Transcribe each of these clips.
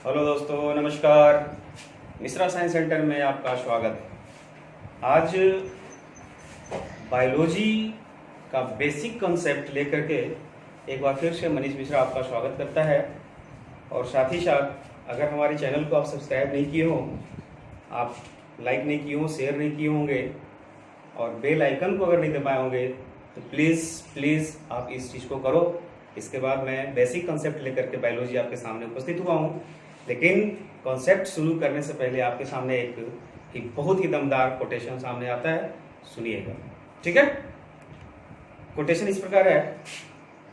Hello दोस्तों, नमस्कार। Mishra science centre में आपका स्वागत है। आज बायोलॉजी का बेसिक कॉन्सेप्ट लेकर के एक बार फिर से मनीष मिश्रा आपका स्वागत करता है। और साथ ही साथ अगर हमारे चैनल को आप सब्सक्राइब नहीं किए हो, आप लाइक नहीं किए हो, शेयर नहीं किए होंगे और बेल आइकन को अगर नहीं दबाए होंगे तो प्लीज़ आप इस चीज़ को करो। इसके बाद मैं बेसिक कॉन्सेप्ट लेकर के बायोलॉजी आपके सामने उपस्थित हुआ हूँ। लेकिन कॉन्सेप्ट शुरू करने से पहले आपके सामने एक बहुत ही दमदार कोटेशन सामने आता है, सुनिएगा। ठीक है? कोटेशन इस प्रकार है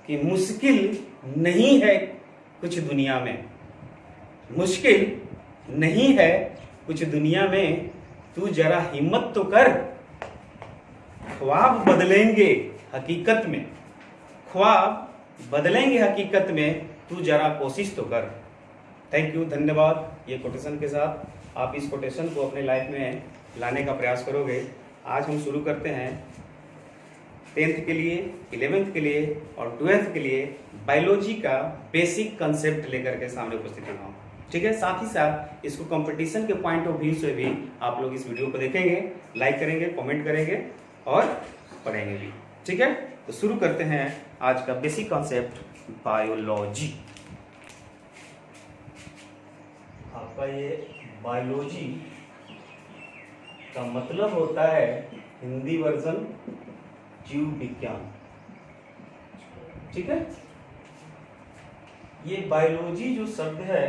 कि मुश्किल नहीं है कुछ दुनिया में, मुश्किल नहीं है कुछ दुनिया में, तू जरा हिम्मत तो कर, ख्वाब बदलेंगे हकीकत में, ख्वाब बदलेंगे हकीकत में, तू जरा कोशिश तो कर। थैंक यू, धन्यवाद। ये कोटेशन के साथ आप इस कोटेशन को अपने लाइफ में लाने का प्रयास करोगे। आज हम शुरू करते हैं 10th के लिए, 11th के लिए और 12th के लिए बायोलॉजी का बेसिक कंसेप्ट लेकर के सामने उपस्थित हुआ हूँ। ठीक है? साथ ही साथ इसको कंपटीशन के पॉइंट ऑफ व्यू से भी आप लोग इस वीडियो को देखेंगे, लाइक करेंगे, कमेंट करेंगे और पढ़ेंगे भी। ठीक है? तो शुरू करते हैं आज का बेसिक कॉन्सेप्ट बायोलॉजी। आपका ये बायोलॉजी का मतलब होता है हिंदी वर्जन जीव विज्ञान। ठीक है? ये बायोलॉजी जो शब्द है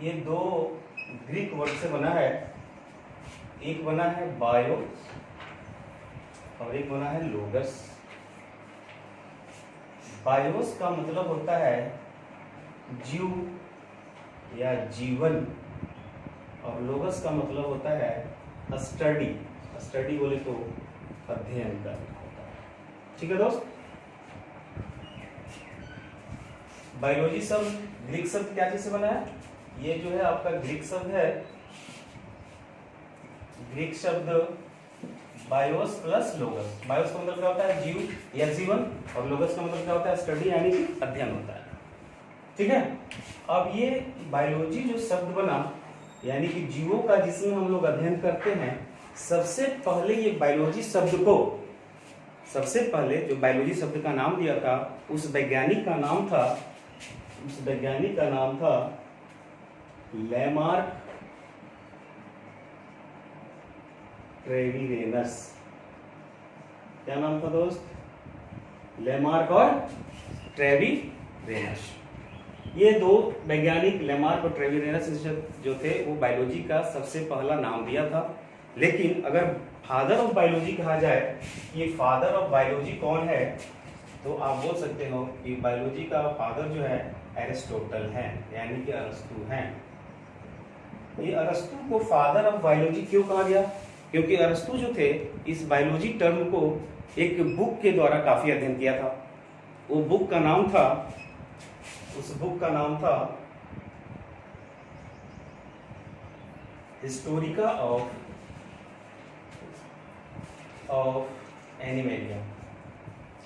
ये दो ग्रीक वर्ड से बना है। एक बना है बायो और एक बना है लोगस। बायोस का मतलब होता है जीव या जीवन और लोगस का मतलब होता है स्टडी। स्टडी बोले तो अध्ययन करना होता है। ठीक है दोस्त? बायोलॉजी शब्द ग्रीक शब्द क्या चीज से बना है? ये जो है आपका ग्रीक शब्द है, ग्रीक शब्द बायोस प्लस लोगस। बायोस का मतलब क्या होता है? जीव या जीवन, और लोगस का मतलब क्या होता है? स्टडी यानी कि अध्ययन होता है। ठीक है? अब ये बायोलॉजी जो शब्द बना यानी कि जीवों का जिसमें हम लोग अध्ययन करते हैं, सबसे पहले ये बायोलॉजी शब्द को, सबसे पहले जो बायोलॉजी शब्द का नाम दिया था उस वैज्ञानिक का नाम था लैमार्क ट्रेविरेनस। क्या नाम था दोस्त? लैमार्क और ट्रेविरेनस। ये दो वैज्ञानिक लैमार्क और ट्रेविरेनस जो थे वो बायोलॉजी का सबसे पहला नाम दिया था। लेकिन अगर फादर ऑफ बायोलॉजी कहा जाए, ये फादर ऑफ बायोलॉजी कौन है, तो आप बोल सकते हो कि बायोलॉजी का फादर जो है एरिस्टोटल है, यानी कि अरस्तु हैं। ये अरस्तु को फादर ऑफ बायोलॉजी क्यों कहा गया? क्योंकि अरस्तु जो थे इस बायोलॉजी टर्म को एक बुक के द्वारा काफी अध्ययन किया था। वो बुक का नाम था, उस बुक का नाम था हिस्टोरिका ऑफ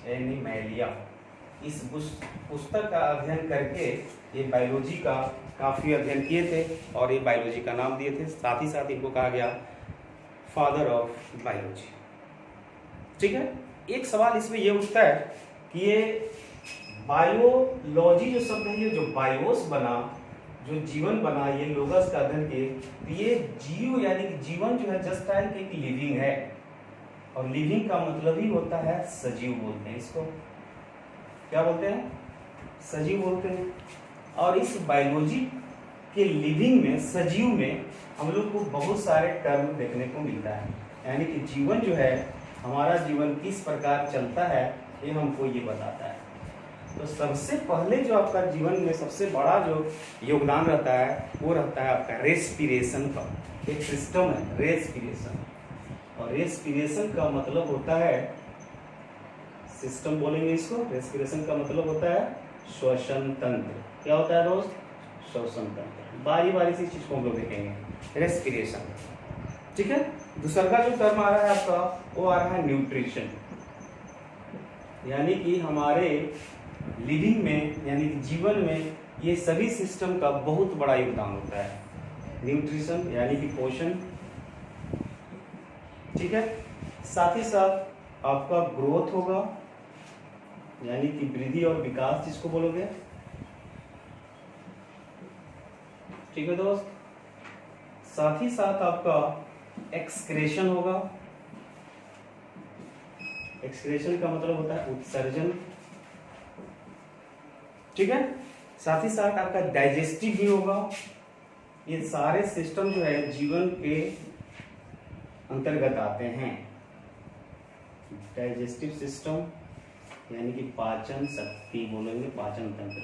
एनिमेलिया। इस पुस्तक का अध्ययन करके ये बायोलॉजी का काफी अध्ययन किए थे और ये बायोलॉजी का नाम दिए थे। साथ ही साथ इनको कहा गया फादर ऑफ बायोलॉजी। ठीक है? एक सवाल इसमें ये उठता है कि ये बायोलॉजी जो शब्द है, ये जो बायोस बना, जो जीवन बना, ये लोगस का अध्ययन किए, तो ये जीव यानी कि जीवन जो है जस्ट लाइक एक लिविंग है, और लिविंग का मतलब ही होता है सजीव बोलते हैं इसको। क्या बोलते हैं? सजीव बोलते हैं। और इस बायोलॉजी के लिविंग में, सजीव में हम लोग को बहुत सारे टर्म देखने को मिलता है। यानी कि जीवन जो है, हमारा जीवन किस प्रकार चलता है, ये हमको ये बताता है। तो सबसे पहले जो आपका जीवन में सबसे बड़ा जो योगदान रहता है वो रहता है आपका रेस्पिरेशन का। एक सिस्टम है रेस्पिरेशन, और रेस्पिरेशन का मतलब होता है, सिस्टम बोलेंगे इसको, रेस्पिरेशन का मतलब होता है श्वसन तंत्र। क्या होता है दोस्त? श्वसन तंत्र। बारी बारी से इस चीज को हम लोग देखेंगे। रेस्पिरेशन। ठीक है? दूसरा जो टर्म आ रहा है आपका वो आ रहा है न्यूट्रिशन, यानी कि हमारे लिविंग में यानी कि जीवन में ये सभी सिस्टम का बहुत बड़ा योगदान होता है। न्यूट्रिशन यानी कि पोषण, ठीक है, साथ ही साथ आपका ग्रोथ होगा यानी कि वृद्धि और विकास जिसको बोलोगे, ठीक है दोस्त। साथ ही साथ आपका एक्सक्रेशन होगा। एक्सक्रेशन का मतलब होता है उत्सर्जन, ठीक है। साथ ही साथ आपका डाइजेस्टिव भी होगा। ये सारे सिस्टम जो है जीवन के अंतर्गत आते हैं। डाइजेस्टिव सिस्टम यानी कि पाचन शक्ति बोलेंगे, पाचन तंत्र,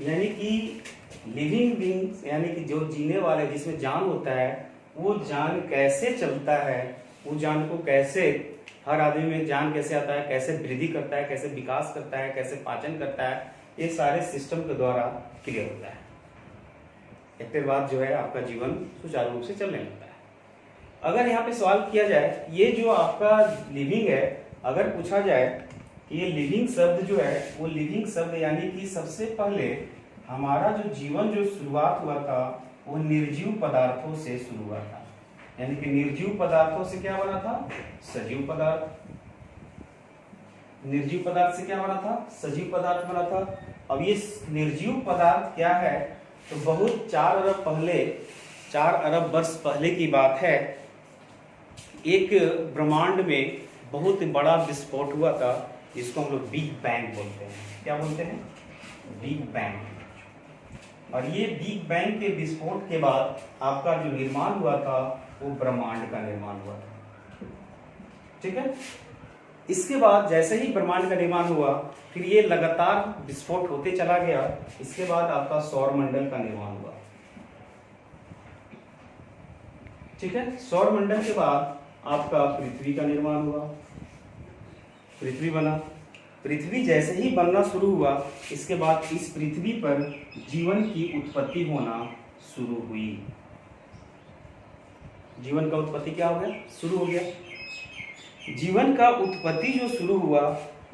यानी कि लिविंग बीइंग्स यानी कि जो जीने वाले जिसमें जान होता है, वो जान कैसे चलता है, वो जान को कैसे, हर आदमी में जान कैसे आता है, कैसे वृद्धि करता है, कैसे विकास करता है, कैसे पाचन करता है, ये सारे सिस्टम के द्वारा क्लियर होता है। इसके बाद जो है आपका जीवन सुचारू रूप से चलने लगता है। अगर यहाँ पे सवाल किया जाए, ये जो आपका लिविंग है, अगर पूछा जाए कि ये लिविंग शब्द जो है, वो लिविंग शब्द यानी कि सबसे पहले हमारा जो जीवन जो शुरुआत हुआ था वो निर्जीव पदार्थों से शुरू हुआ था। यानी कि निर्जीव पदार्थों से क्या बना था? सजीव पदार्थ। निर्जीव पदार्थ से क्या बना था? सजीव पदार्थ बना था। अब ये निर्जीव पदार्थ क्या है? तो बहुत 4 अरब वर्ष पहले की बात है। एक ब्रह्मांड में बहुत बड़ा विस्फोट हुआ था, जिसको हम लोग बिग बैंग बोलते हैं। क्या बोलते हैं? Big bang. और ये बिग बैंग के विस्फोट के बाद आपका जो निर्माण हुआ था वो ब्रह्मांड का निर्माण हुआ था, ठीक है। इसके बाद जैसे ही ब्रह्मांड का निर्माण हुआ, फिर ये लगातार विस्फोट होते चला गया। इसके बाद आपका सौर मंडल का निर्माण हुआ, ठीक है। सौर मंडल के बाद आपका पृथ्वी का निर्माण हुआ, पृथ्वी बना। पृथ्वी जैसे ही बनना शुरू हुआ, इसके बाद इस पृथ्वी पर जीवन की उत्पत्ति होना शुरू हुई। जीवन का उत्पत्ति क्या हो गया? शुरू हो गया। जीवन का उत्पत्ति जो शुरू हुआ,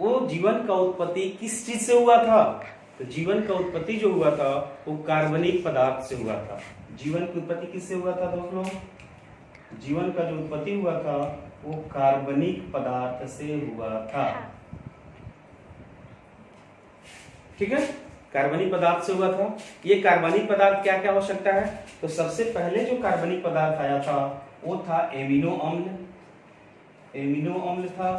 वो जीवन का उत्पत्ति किस चीज से हुआ था? तो जीवन का उत्पत्ति जो हुआ था वो कार्बनिक पदार्थ से हुआ था। जीवन की उत्पत्ति किससे हुआ था दोस्तों? जीवन का जो उत्पत्ति हुआ था वो कार्बनिक पदार्थ से हुआ था, ठीक है। कार्बनिक पदार्थ से हुआ था। ये कार्बनिक पदार्थ क्या क्या हो सकता है? तो सबसे पहले जो कार्बनिक पदार्थ आया था वो था एमिनो अम्ल। एमिनो अम्ल था,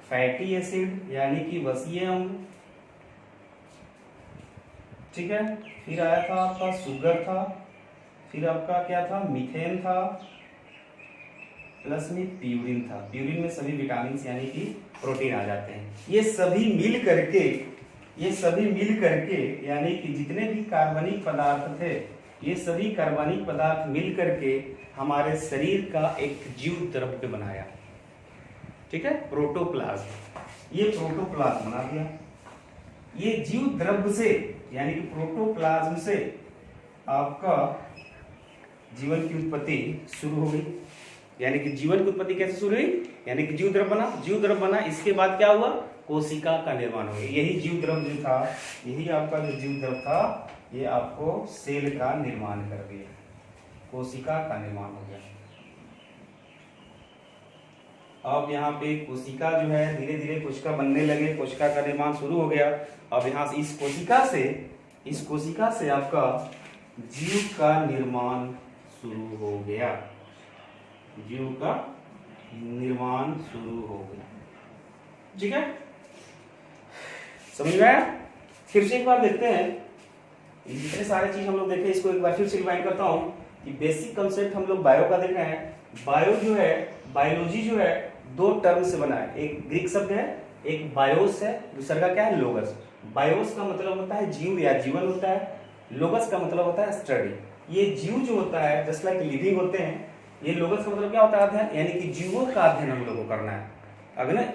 फैटी एसिड यानी कि वसीय अम्ल, ठीक है। फिर आया था आपका शुगर था, फिर आपका क्या था? मीथेन था, प्लस में प्यूरिन था। प्यूरिन में सभी विटामिन यानी कि प्रोटीन आ जाते हैं। ये सभी मिल करके यानी कि जितने भी कार्बनिक पदार्थ थे, ये सभी कार्बनिक पदार्थ मिल करके हमारे शरीर का एक जीव द्रव्य बनाया, ठीक है, प्रोटोप्लाज्म। ये प्रोटोप्लाज्म बना दिया। ये जीव द्रव्य से यानी कि प्रोटोप्लाज्म से आपका जीवन की उत्पत्ति शुरू हो गई। यानी कि जीवन की उत्पत्ति कैसे शुरू हुई? यानी कि जीव द्रव्य बना। जीव द्रव्य बना, इसके बाद क्या हुआ? कोशिका का निर्माण हो गया। यही जीव द्रव्य जो था, यही आपका जो जीव द्रव्य था, ये आपको सेल का निर्माण कर दिया, कोशिका का निर्माण हो गया। अब यहाँ पे कोशिका जो है धीरे धीरे कोशिका बनने लगे, कोशिका का निर्माण शुरू हो गया। अब यहाँ से इस कोशिका से आपका जीव का निर्माण शुरू हो गया। जीव का निर्माण शुरू हो गया, ठीक है। समझ में आया? फिर से एक बार देखते हैं, जितने सारे चीज हम लोग देखे इसको एक बार फिर से रिवाइंड करता हूँ कि बेसिक कंसेप्ट हम लोग बायो का देख रहे हैं। बायो जो है, बायोलॉजी जो है, 2 टर्म से बना है। एक ग्रीक शब्द है, एक बायोस है, दूसरा का क्या है? लोगस। बायोस का मतलब होता है जीव या जीवन होता है, लोगस का मतलब होता है स्टडी। ये जीव जो होता है जस्ट लाइक लिविंग होते हैं, ये लोगस का मतलब क्या होता है? अध्ययन, यानी कि जीवों का अध्ययन हम लोग को करना है।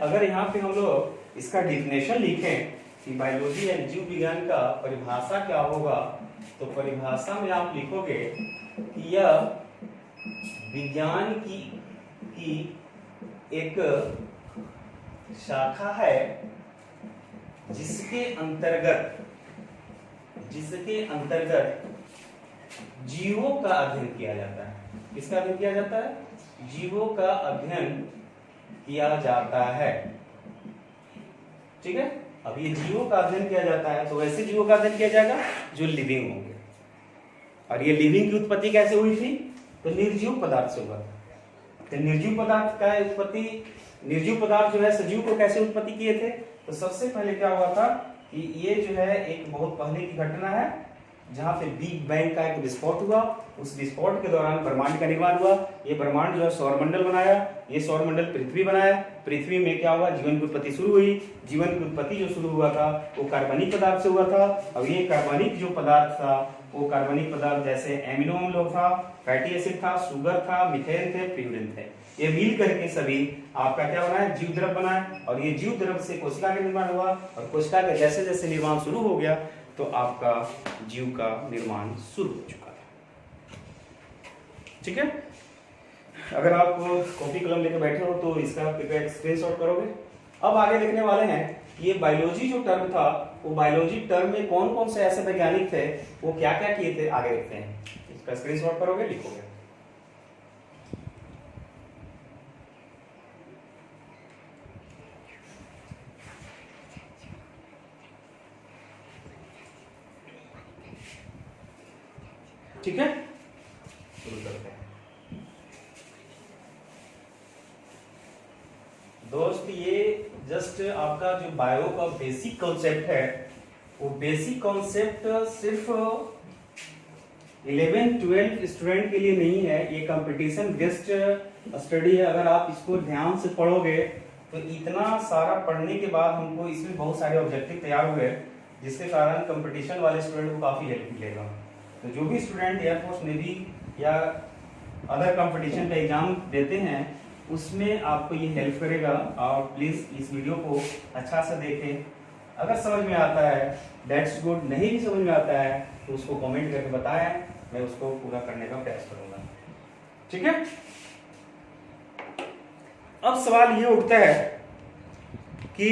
अगर यहाँ पे हम लोग इसका डिफिनेशन लिखें कि बायोलॉजी या जीव विज्ञान का परिभाषा क्या होगा, तो परिभाषा में आप लिखोगे कि यह विज्ञान की एक शाखा है जिसके अंतर्गत जीवों का अध्ययन किया जाता है। किसका अध्ययन किया जाता है? जीवों का अध्ययन किया जाता है। ठीक है, अब ये जीवों का अध्ययन किया जाता है, तो वैसे जीवों का अध्ययन किया जाएगा जो लिविंग होंगे। और ये लिविंग की उत्पत्ति कैसे हुई थी? तो निर्जीव पदार्थ से हुआ था। तो निर्जीव पदार्थ का उत्पत्ति, निर्जीव पदार्थ जो है सजीव को कैसे उत्पत्ति किए थे? तो सबसे पहले क्या हुआ था कि ये जो है एक बहुत पहले की घटना है, जहां पे बिग बैंग का एक विस्फोट हुआ। उस विस्फोट के दौरान ब्रह्मांड का निर्माण हुआ। ये ब्रह्मांड जो है सौरमंडल बनाया, ये सौरमंडल पृथ्वी बनाया। पृथ्वी में क्या हुआ? जीवन की उत्पत्ति शुरू हुई। जीवन की उत्पत्ति जो शुरू हुआ था वो कार्बनिक पदार्थ से हुआ था। अब ये कार्बनिक जो पदार्थ था, वो कार्बनिक पदार्थ जैसे एमिनो अम्ल था, फैटी एसिड था, शुगर था, मिथेन थे, प्यूरिन थे। ये मिल करके सभी आपका क्या बना है? जीव द्रव बना है। और ये जीव द्रव से कोशिका का निर्माण हुआ, और कोशिका का जैसे जैसे निर्माण शुरू हो गया तो आपका जीव का निर्माण शुरू हो चुका था। ठीक है, अगर आप कॉपी कलम लेके बैठे हो तो इसका स्क्रीनशॉट करोगे। अब आगे लिखने वाले हैं, ये बायोलॉजी जो टर्म था, वो बायोलॉजी टर्म में कौन कौन से ऐसे वैज्ञानिक थे, वो क्या क्या किए थे, आगे लिखते हैं। इसका स्क्रीनशॉट करोगे, लिखोगे। ठीक है, शुरू करते हैं। दोस्त, ये जस्ट आपका जो बायो का बेसिक कॉन्सेप्ट है, वो बेसिक कॉन्सेप्ट सिर्फ 11-12 स्टूडेंट के लिए नहीं है, ये कंपटीशन बेस्ड स्टडी है। अगर आप इसको ध्यान से पढ़ोगे तो इतना सारा पढ़ने के बाद हमको इसमें बहुत सारे ऑब्जेक्टिव तैयार हुए, जिसके कारण कंपटीशन वाले स्टूडेंट को काफी हेल्प मिलेगा। तो जो भी स्टूडेंट एयरफोर्स, नेवी या अदर कंपटीशन का एग्जाम देते हैं, उसमें आपको ये हेल्प करेगा। और प्लीज इस वीडियो को अच्छा से देखें। अगर समझ में आता है दैट्स गुड, नहीं भी समझ में आता है तो उसको कमेंट करके बताएं, मैं उसको पूरा करने का प्रयास करूंगा। ठीक है, अब सवाल ये उठता है कि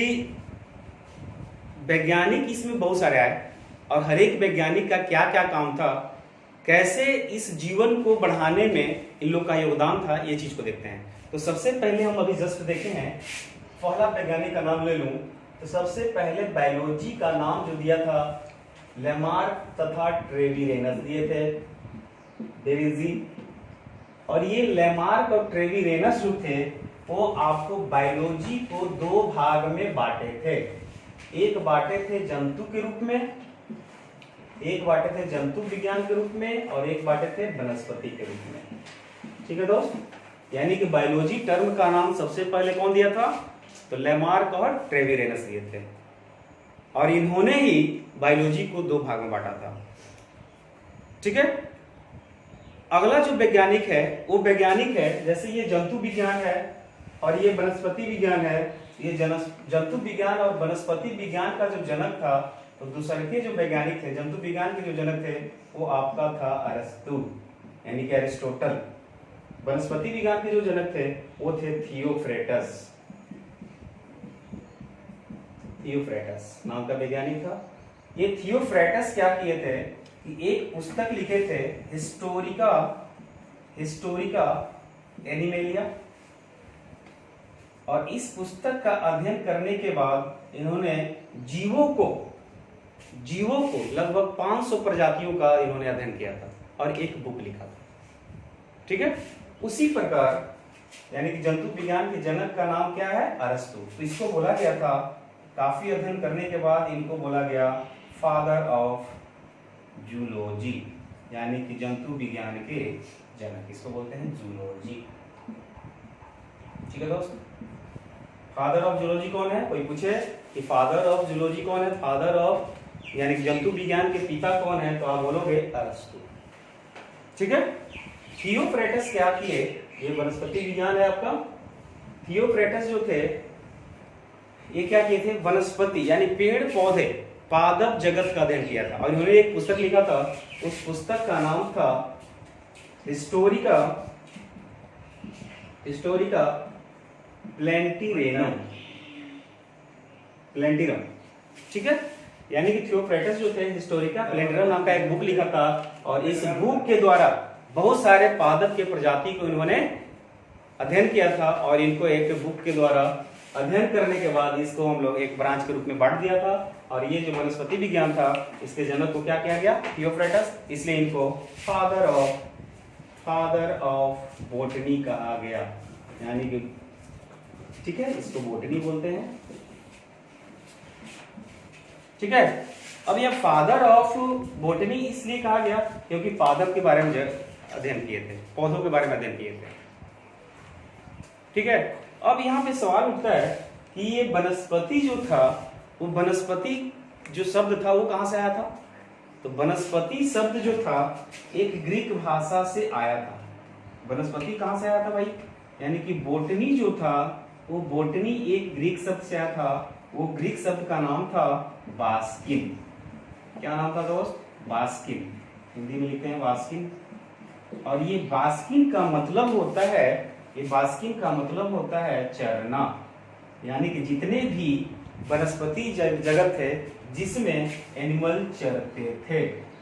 वैज्ञानिक इसमें बहुत सारे आए, और हर एक वैज्ञानिक का क्या क्या काम था, कैसे इस जीवन को बढ़ाने में इन लोग का योगदान था, ये चीज को देखते हैं। तो सबसे पहले हम अभी जस्ट देखे हैं, पहला वैज्ञानिक का नाम ले लूं तो सबसे पहले बायोलॉजी का नाम जो दिया था लेमार्क तथा ट्रेविरेनस दिए थे, डेविजी। और ये लेमार्क और ट्रेविरेनस जो थे वो आपको बायोलॉजी को दो भाग में बांटे थे। एक बांटे थे जंतु के रूप में, एक बांटे थे जंतु विज्ञान के रूप में, और एक बांटे थे वनस्पति के रूप में। ठीक है दोस्त, यानी कि बायोलॉजी टर्म का नाम सबसे पहले कौन दिया था? तो लेमार्क और ट्रेविरेनस दिए थे, और इन्होंने ही बायोलॉजी को दो भाग में बांटा था। ठीक है, अगला जो वैज्ञानिक है वो वैज्ञानिक है, जैसे ये जंतु विज्ञान है और ये वनस्पति विज्ञान है। ये जंतु विज्ञान और वनस्पति विज्ञान का जो जनक था, तो दूसरे के जो वैज्ञानिक थे, जंतु विज्ञान के जो जनक थे, वो आपका था अरस्तु, यानी कि एरिस्टोटल। वनस्पति विज्ञान के जो जनक थे वो थे थियोफ्रेटस। थियोफ्रेटस नाम का वैज्ञानिक था। ये थियोफ्रेटस क्या किए थे कि एक पुस्तक लिखे थे, हिस्टोरिका एनिमेलिया। और इस पुस्तक का अध्ययन करने के बाद इन्होंने जीवों को लगभग 500 प्रजातियों का इन्होंने अध्ययन किया था और एक बुक लिखा था। ठीक है, उसी प्रकार यानी कि जंतु विज्ञान के जनक का नाम क्या है? अरस्तु। तो इसको बोला गया था, काफी अध्ययन करने के बाद इनको बोला गया फादर ऑफ जूलॉजी, यानी कि जंतु विज्ञान के जनक, इसको बोलते हैं जूलॉजी। ठीक है दोस्त, फादर ऑफ जूलॉजी कौन है? कोई पूछे कि फादर ऑफ जूलॉजी कौन है, फादर ऑफ यानी कि जंतु विज्ञान के पिता कौन है, तो आप बोलोगे अरस्तु। ठीक है, थियोफ्रेटस क्या किए? ये वनस्पति विज्ञान है आपका। थियोफ्रेटस जो थे ये क्या किए थे? वनस्पति यानी पेड़ पौधे, पादप जगत का अध्ययन किया था, और इन्होंने एक पुस्तक लिखा था। उस पुस्तक का नाम था हिस्टोरिका प्लेंटिरम। ठीक है। यानी कि थियोफ्रास्टस जो थे हिस्टोरिका कैलेंडरम नाम का एक बुक लिखा था, और इस बुक के द्वारा बहुत सारे पादप के प्रजाति को इन्होंने अध्ययन किया था, और इनको एक बुक के द्वारा अध्ययन करने के बाद इसको हम लोग एक ब्रांच के रूप में बांट दिया था। और ये जो वनस्पति विज्ञान था इसके जनक को क्या किया गया, थियोफ्रास्टस, इसलिए इनको फादर ऑफ बोटनी कहा गया। यानी कि ठीक है, इसको बोटनी बोलते हैं। ठीक है, अब यह फादर ऑफ बोटनी इसलिए कहा गया क्योंकि पादप के बारे में अध्ययन किए थे, पौधों के बारे में अध्ययन किए थे। ठीक है, अब यहाँ पे सवाल उठता है कि ये वनस्पति जो था, वो वनस्पति जो शब्द था वो कहां से आया था। तो वनस्पति शब्द जो था एक ग्रीक भाषा से आया था। वनस्पति कहां से आया था भाई, यानी कि बोटनी जो था वो बोटनी एक ग्रीक शब्द से आया था। वो ग्रीक शब्द का नाम था बास्किन। क्या नाम था दोस्त, बास्किन, हिंदी में लिखते हैं बास्किन। और ये बास्किन का मतलब होता है, ये बास्किन का मतलब होता है चरना। यानी कि जितने भी वनस्पति जगत है जिसमें एनिमल चरते थे,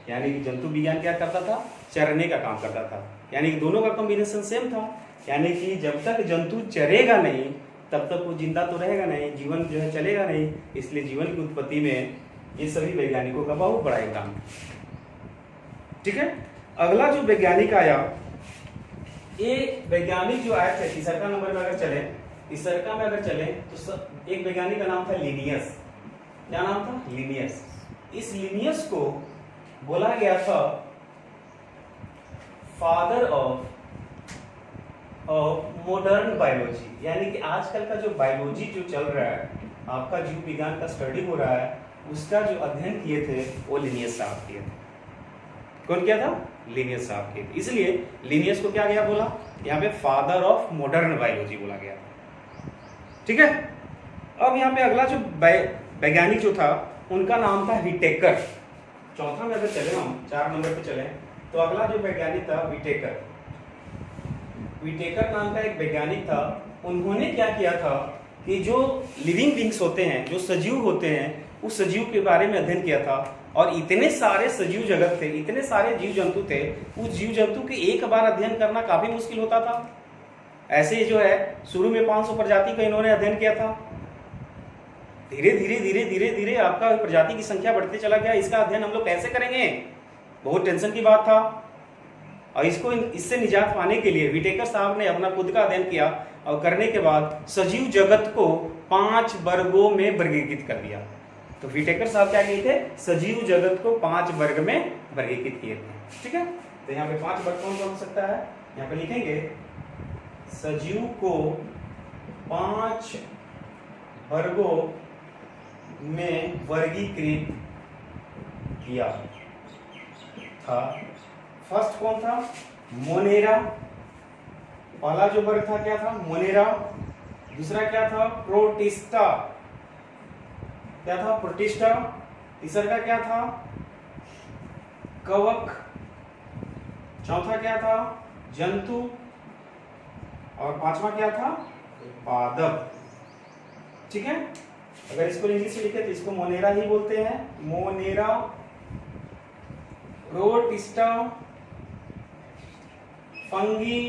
यानी कि जंतु विज्ञान क्या करता था, चरने का काम करता था। यानी कि दोनों का कॉम्बिनेशन सेम था। यानी कि जब तक जंतु चरेगा नहीं तब तक वो जिंदा तो रहेगा नहीं, जीवन जो है चलेगा नहीं। इसलिए जीवन की उत्पत्ति में ये सभी वैज्ञानिकों का बहुत बड़ा योगदान। ठीक है, अगला जो वैज्ञानिक आया, ये वैज्ञानिक जो आए थे तीसरा नंबर में अगर चले, तीसरा में अगर चले तो एक वैज्ञानिक का नाम था लिनियस। क्या नाम था, लिनियस। इस लिनियस को बोला गया था फादर ऑफ मॉडर्न बायोलॉजी। यानी कि आजकल का जो बायोलॉजी जो चल रहा है, आपका जीव विज्ञान का स्टडी हो रहा है, उसका जो अध्ययन किए थे वो लिनियस साहब किए थे। कौन किया था, लिनियस साहब किए थे। इसलिए लिनियस को क्या गया बोला, यहाँ पे फादर ऑफ मॉडर्न बायोलॉजी बोला गया। ठीक है, अब यहाँ पे अगला जो वैज्ञानिक जो था उनका नाम था विटेकर। चौथा में अगर चले हम 4 नंबर पे चले तो अगला जो वैज्ञानिक था विटेकर। विटेकर नाम का एक वैज्ञानिक था। उन्होंने क्या किया था कि जो लिविंग बींग्स होते हैं, जो सजीव होते हैं, उस सजीव के बारे में अध्ययन किया था। और इतने सारे सजीव जगत थे, इतने सारे जीव जंतु थे, उस जीव जंतु के एक बार अध्ययन करना काफी मुश्किल होता था। ऐसे जो है शुरू में 500 प्रजाति का इन्होंने अध्ययन किया था। धीरे धीरे धीरे धीरे धीरे आपका प्रजाति की संख्या बढ़ते चला गया। इसका अध्ययन हम लोग कैसे करेंगे, बहुत टेंशन की बात था। और इससे निजात पाने के लिए विटेकर साहब ने अपना खुद का अध्ययन किया, और करने के बाद सजीव जगत को 5 वर्गों में वर्गीकृत कर दिया। तो विटेकर साहब क्या किए थे, सजीव जगत को 5 वर्ग में वर्गीकृत किए थे। ठीक है, तो यहाँ पे 5 वर्ग कौन कौन हो सकता है, यहाँ पे लिखेंगे सजीव को 5 वर्गों में वर्गीकृत किया था। फर्स्ट कौन था, मोनेरा। पहला जो वर्ग था क्या था, मोनेरा। दूसरा क्या था, प्रोटिस्टा। क्या था, प्रोटिस्टा। तीसरा का क्या था, कवक। चौथा क्या था, जंतु। और 5वां क्या था, पादप। ठीक है, अगर इसको इंग्लिश में लिखे तो इसको मोनेरा ही बोलते हैं, मोनेरा, प्रोटिस्टा, फंगी,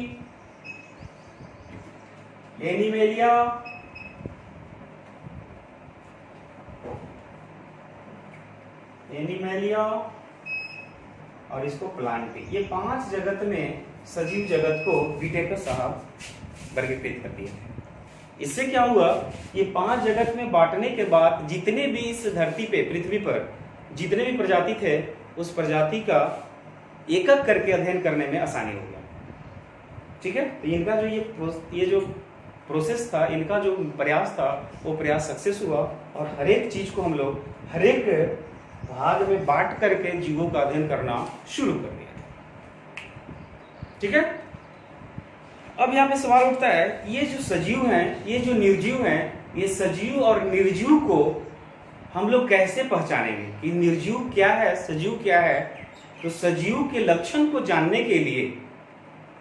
एनिमेलिया, और इसको प्लांटी। ये 5 जगत में सजीव जगत को विटेकर साहब वर्गीकृत कर दिए। इससे क्या हुआ, ये 5 जगत में बांटने के बाद जितने भी इस धरती पे, पृथ्वी पर जितने भी प्रजाति थे, उस प्रजाति का एक एक करके अध्ययन करने में आसानी हो गया। ठीक है, तो इनका जो ये जो प्रोसेस था, इनका जो प्रयास था, वो प्रयास सक्सेस हुआ। और हर एक चीज को हम लोग हर एक भाग में बांट करके जीवों का अध्ययन करना शुरू कर दिया। ठीक है, अब यहाँ पे सवाल उठता है, ये जो सजीव हैं, ये जो निर्जीव हैं, ये सजीव और निर्जीव को हम लोग कैसे पहचानेंगे कि निर्जीव क्या है, सजीव क्या है। तो सजीव के लक्षण को जानने के लिए,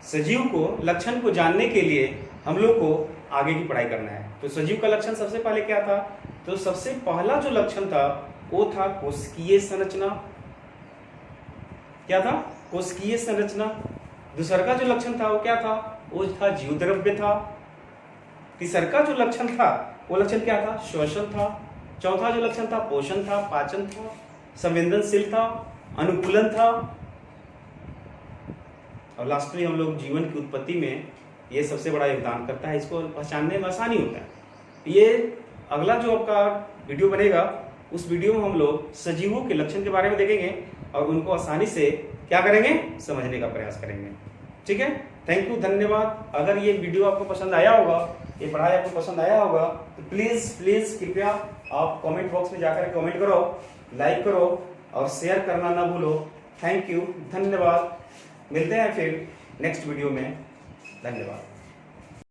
सजीव को लक्षण को जानने के लिए हम लोग को आगे की पढ़ाई करना है। तो सजीव का लक्षण सबसे पहले क्या था, तो सबसे पहला जो लक्षण था वो था कोशिकीय संरचना। क्या था? कोशिकीय संरचना। दूसरा का जो लक्षण था वो क्या था? वो था जीवद्रव्य था। तीसरा का जो लक्षण था वो लक्षण क्या था? श्वसन था। चौथा जो लक्षण था पोषण था, पाचन था, संवेदनशील था, अनुकूलन था। और लास्टली हम लोग जीवन की उत्पत्ति में ये सबसे बड़ा योगदान करता है। इसको पहचानने में आसानी होता है। ये अगला जो आपका वीडियो बनेगा उस वीडियो में हम लोग सजीवों के लक्षण के बारे में देखेंगे और उनको आसानी से क्या करेंगे? समझने का प्रयास करेंगे। ठीक है, थैंक यू, धन्यवाद। अगर ये वीडियो आपको पसंद आया होगा, ये पढ़ाई आपको पसंद आया होगा तो प्लीज कृपया आप कमेंट बॉक्स में जाकर कमेंट करो, लाइक करो और शेयर करना ना भूलो। थैंक यू, धन्यवाद। मिलते हैं फिर नेक्स्ट वीडियो में। धन्यवाद।